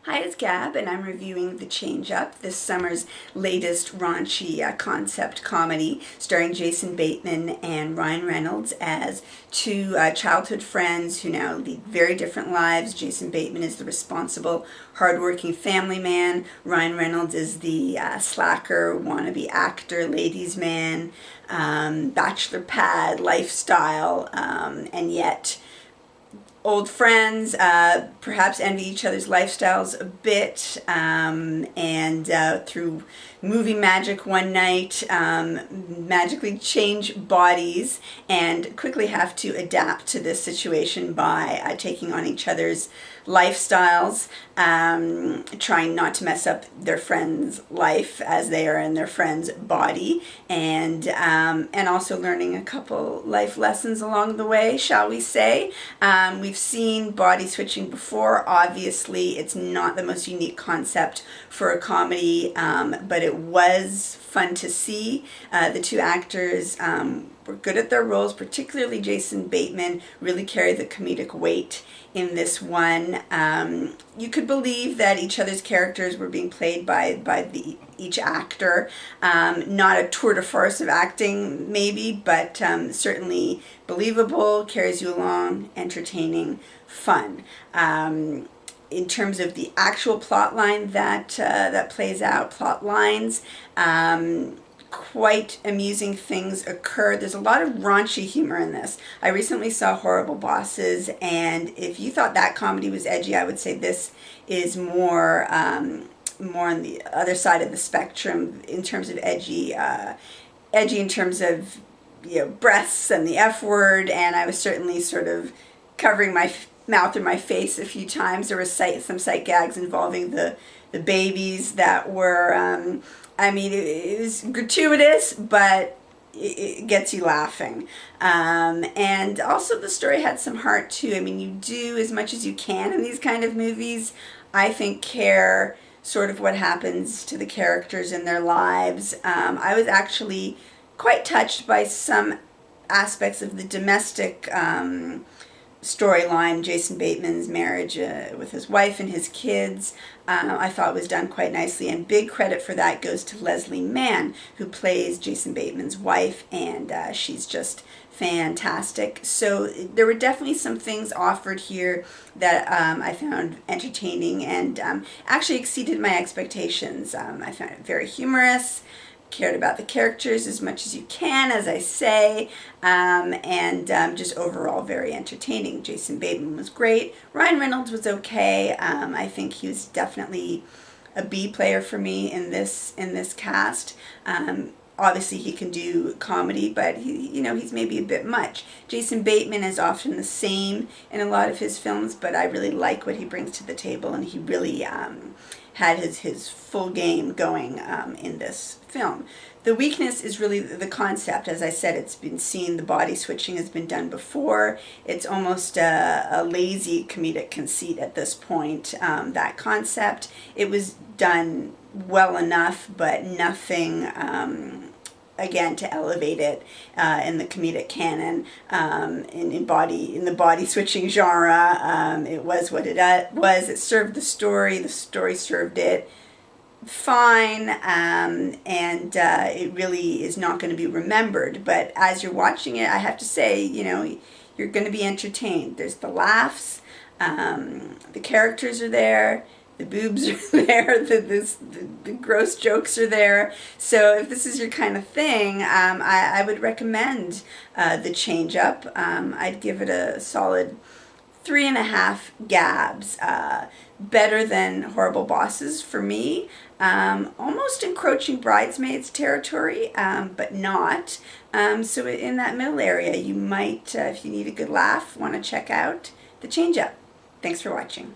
Hi, it's Gab, and I'm reviewing The Change Up, this summer's latest raunchy concept comedy starring Jason Bateman and Ryan Reynolds as two childhood friends who now lead very different lives. Jason Bateman is the responsible, hardworking family man. Ryan Reynolds is the slacker, wannabe actor, ladies' man, bachelor pad lifestyle, and yet old friends, perhaps envy each other's lifestyles a bit, and through movie magic one night, magically change bodies and quickly have to adapt to this situation by taking on each other's lifestyles, trying not to mess up their friend's life as they are in their friend's body, and also learning a couple life lessons along the way, shall we say. We've seen body switching before. Obviously, it's not the most unique concept for a comedy, but it was fun to see. The two actors were good at their roles, particularly Jason Bateman really carried the comedic weight in this one. You could believe that each other's characters were being played by each actor. Not a tour de force of acting, maybe, but certainly believable, carries you along, entertaining, fun. In terms of the actual plot line that plays out, plot lines, quite amusing things occur. There's a lot of raunchy humor in this. I recently saw Horrible Bosses, and if you thought that comedy was edgy, I would say this is more on the other side of the spectrum in terms of edgy in terms of, breasts and the F word, and I was certainly sort of covering my mouth or my face a few times. There was some sight gags involving the babies that were it was gratuitous, but it gets you laughing. And also the story had some heart too. You do as much as you can in these kind of movies, I think, care sort of what happens to the characters in their lives. I was actually quite touched by some aspects of the domestic storyline, Jason Bateman's marriage with his wife and his kids. I thought was done quite nicely, and big credit for that goes to Leslie Mann, who plays Jason Bateman's wife, and she's just fantastic. So there were definitely some things offered here that I found entertaining and actually exceeded my expectations. I found it very humorous, cared about the characters as much as you can, as I say, and just overall very entertaining. Jason Bateman was great. Ryan Reynolds was okay. I think he was definitely a B player for me in this cast. Obviously, he can do comedy, but he's maybe a bit much. Jason Bateman is often the same in a lot of his films, but I really like what he brings to the table, and he really had his full game going in this film. The weakness is really the concept. As I said, it's been seen, the body switching has been done before. It's almost a lazy comedic conceit at this point, that concept. It was done well enough, but nothing again to elevate it in the comedic canon, in the body switching genre. It was what it was. It served the story served it fine, and it really is not going to be remembered, but as you're watching it, I have to say, you're going to be entertained. There's the laughs, the characters are there, the boobs are there, the gross jokes are there. So if this is your kind of thing, I would recommend The Change Up. I'd give it a solid 3.5 Gabs. Better than Horrible Bosses for me. Almost encroaching Bridesmaids territory, but not. So in that middle area, you might, if you need a good laugh, want to check out The Change Up. Thanks for watching.